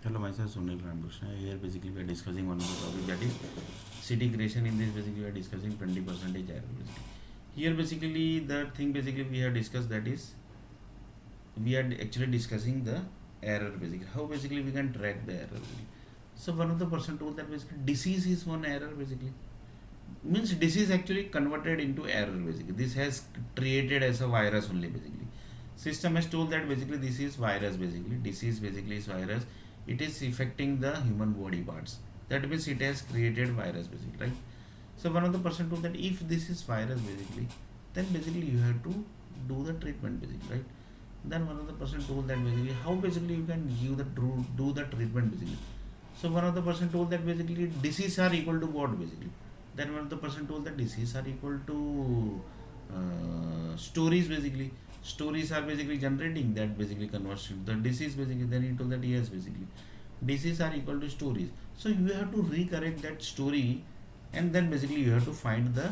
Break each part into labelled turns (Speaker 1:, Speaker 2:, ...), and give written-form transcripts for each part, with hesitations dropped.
Speaker 1: Hello, myself Sunil Ramakrishna. Here basically we are discussing one of the topic, that is city creation. In this basically we are discussing 20% error basically. Here basically the thing basically we have discussed, that is we are actually discussing the error basically. How basically we can track the error basically. So one of the person told that basically disease is one error basically. Means disease actually converted into error basically. This has created as a virus only basically. System has told that basically this is virus basically. Disease basically is virus. It is affecting the human body parts. That means it has created virus basically, right? So one of the person told that if this is virus basically, then basically you have to do the treatment basically, right? Then one of the person told that basically how basically you can give the do the treatment basically. So one of the person told that basically disease are equal to what basically. Then one of the person told that disease are equal to stories basically. Stories are basically generating that basically conversion. The disease basically. Then he told that yes basically, disease are equal to stories. So you have to recorrect that story, and then basically you have to find the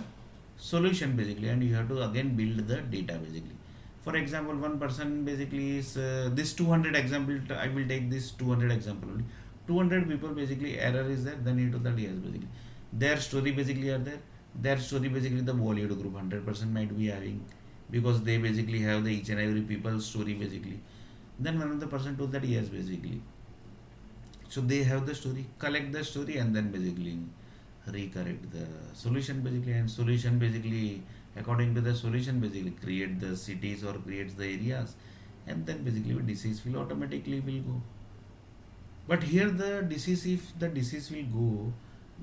Speaker 1: solution basically, and you have to again build the data basically. For example, one person basically is this 200 example. I will take this 200 example only. 200 people basically error is there. Then he told that yes basically, their story basically are there. Their story basically the Bollywood group 100% might be having, because they basically have the each and every people's story basically. Then one of the person told that yes basically, so they have the story, collect the story, and then basically recorrect the solution basically. And solution basically, according to the solution basically, create the cities or creates the areas, and then basically disease will automatically will go. But here the disease, if the disease will go,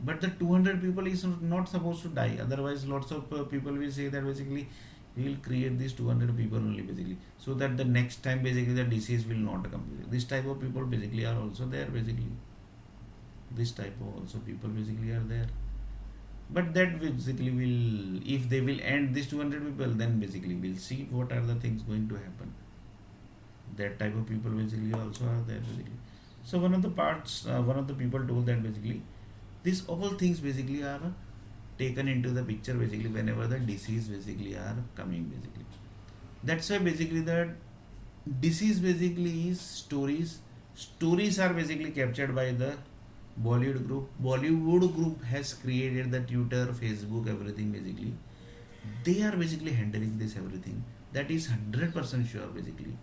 Speaker 1: but the 200 people is not supposed to die. Otherwise, lots of people will say that basically we will create these 200 people only basically, so that the next time basically the disease will not come. This type of people basically are also there basically. This type of also people basically are there. But that basically will, if they will end these 200 people, then basically we'll see what are the things going to happen. That type of people basically also are there basically. So one of the parts, one of the people told that basically these all things basically are taken into the picture basically whenever the disease basically are coming basically. That's why basically the disease basically is stories. Stories are basically captured by the Bollywood group. Bollywood group has created the Twitter, Facebook, everything basically. They are basically handling this everything. That is 100% sure basically.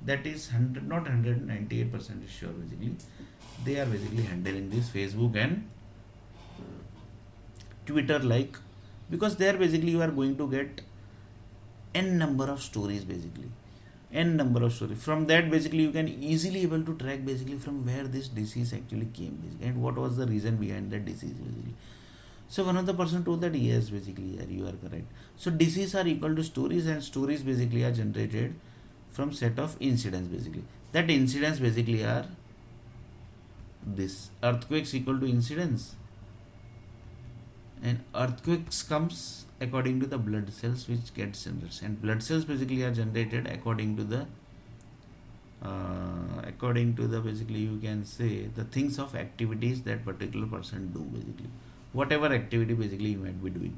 Speaker 1: That is 100, not 198% is sure basically. They are basically handling this Facebook and Twitter, like, because there basically you are going to get n number of stories basically, n number of stories. From that basically you can easily able to track basically from where this disease actually came basically, and what was the reason behind that disease basically. So one of the person told that yes basically, yeah, you are correct. So disease are equal to stories, and stories basically are generated from set of incidents basically. That incidents basically are this earthquakes equal to incidents, and earthquakes comes according to the blood cells which gets generated, and blood cells basically are generated according to the basically you can say the things of activities that particular person do basically, whatever activity basically you might be doing,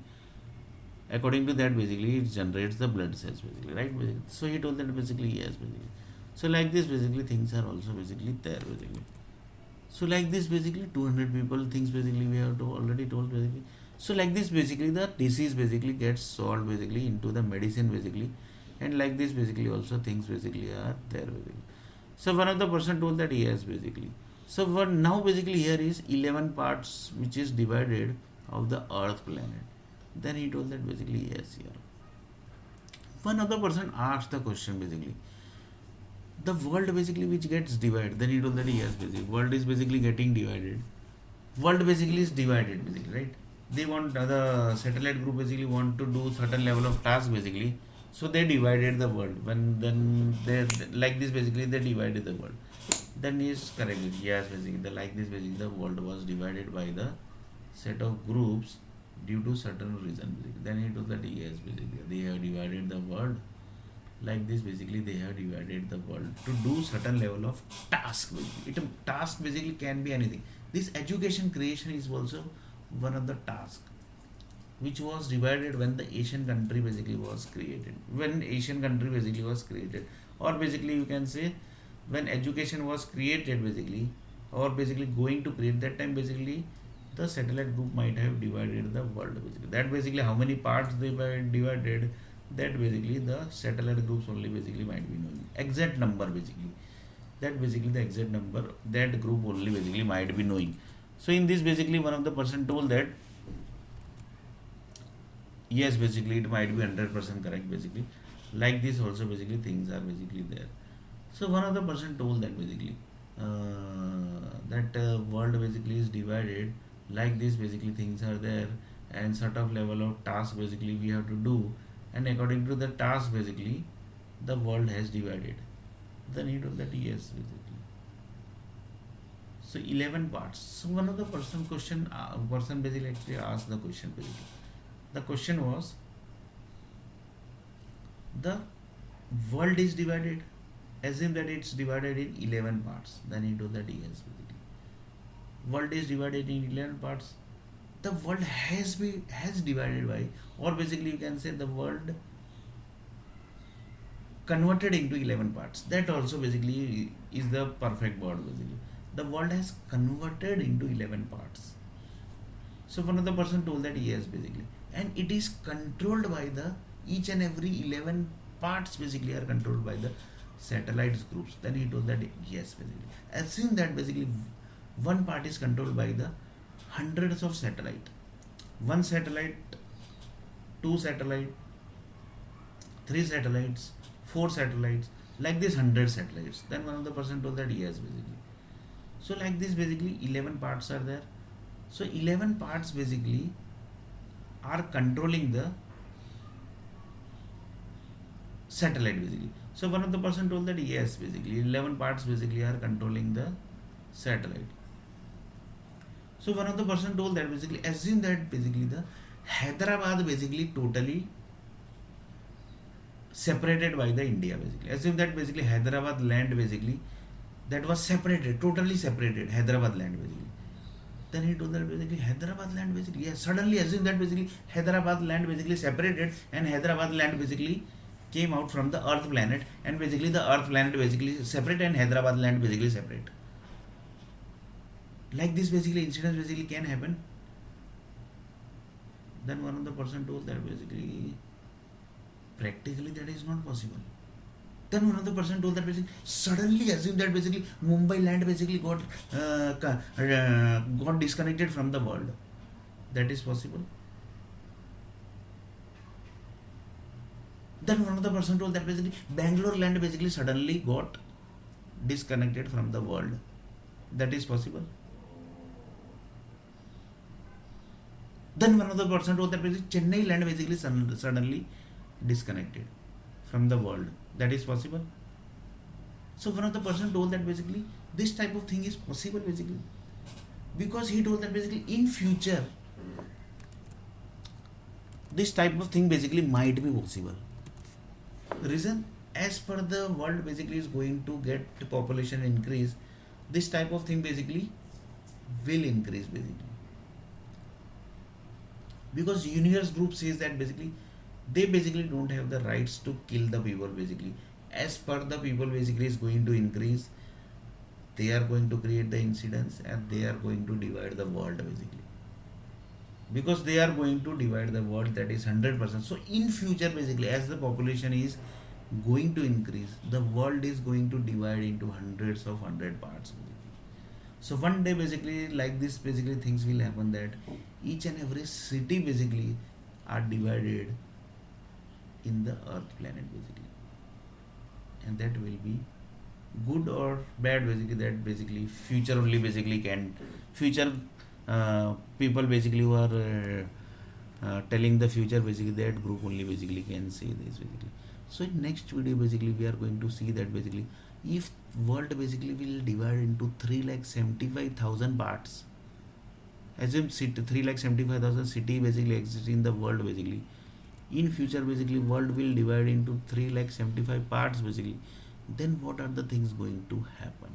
Speaker 1: according to that basically it generates the blood cells basically, right basically. So he told that basically yes basically. So like this basically things are also basically there basically. So like this basically 200 people things basically we have to already told basically. So like this basically the disease basically gets solved basically into the medicine basically, and like this basically also things basically are there basically. So one of the person told that yes basically. So what now basically here is 11 parts which is divided of the earth planet. Then he told that basically yes here. One other person asked the question basically, the world basically which gets divided. Then he told that yes basically world is basically getting divided. World basically is divided basically, right? They want the satellite group basically want to do certain level of task basically, so they divided the world. When then they like this basically they divided the world. Then he is correct, yes basically the like this basically the world was divided by the set of groups due to certain reason basically. Then he told that yes basically they have divided the world like this basically, they have divided the world to do certain level of task basically. It task basically can be anything. This education creation is also one of the task which was divided when the Asian country basically was created, when Asian country basically was created, or basically you can say when education was created basically, or basically going to create, that time basically the satellite group might have divided the world basically. That basically how many parts they were divided, that basically the satellite groups only basically might be knowing. Exact number basically. That basically the exact number that group only basically might be knowing. So in this basically one of the person told that yes basically it might be 100% correct basically. Like this also basically things are basically there. So one of the person told that basically that world basically is divided like this basically things are there, and sort of level of task basically we have to do, and according to the task basically the world has divided. Then he told that yes basically. So 11 parts. So one of the person basically actually asked the question basically. The question was, the world is divided, assume that it's divided in 11 parts. Then he told that yes basically. World is divided in 11 parts. The world has divided by, or basically you can say the world converted into 11 parts. That also basically is the perfect word basically. The world has converted into 11 parts. So one of the person told that yes basically, and it is controlled by the each and every 11 parts basically are controlled by the satellites groups. Then he told that yes basically, assume that basically one part is controlled by the hundreds of satellite, one satellite, two satellite, three satellites, four satellites, like this 100 satellites. Then one of the person told that yes basically. So like this basically 11 parts are there. So 11 parts basically are controlling the satellite basically. So one of the person told that yes basically 11 parts basically are controlling the satellite. So one of the person told that basically, assume that basically the Hyderabad basically totally separated by the India basically. Assume that basically Hyderabad land basically that was separated, totally separated, Hyderabad land basically. Then he told that basically Hyderabad land basically, yes, suddenly assume that basically Hyderabad land basically separated, and Hyderabad land basically came out from the earth planet, and basically the earth planet basically separate and Hyderabad land basically separate. Like this basically incidents basically can happen. Then one of the person told that basically practically that is not possible. Then one of the person told that basically suddenly assume that basically Mumbai land basically got disconnected from the world. That is possible. Then one of the person told that basically Bangalore land basically suddenly got disconnected from the world. That is possible. Then one of the person told that basically Chennai land basically suddenly disconnected from the world. That is possible. So one of the person told that basically this type of thing is possible basically, because he told that basically in future this type of thing basically might be possible. Reason, as per the world basically is going to get population increase, this type of thing basically will increase basically, because universe group says that basically they basically don't have the rights to kill the people basically. As per the people basically is going to increase, they are going to create the incidents and they are going to divide the world basically, because they are going to divide the world, that is 100%. So in future basically as the population is going to increase, the world is going to divide into hundreds of 100 parts basically. So one day basically like this basically things will happen, that each and every city basically are divided in the earth planet basically, and that will be good or bad basically. That basically future only basically can, future people basically who are telling the future basically, that group only basically can say this basically. So in next video basically we are going to see that basically if world basically will divide into 3,75,000 parts, assume 3,75,000 city basically exist in the world basically. In future basically world will divide into 3,75,000 parts basically. Then what are the things going to happen?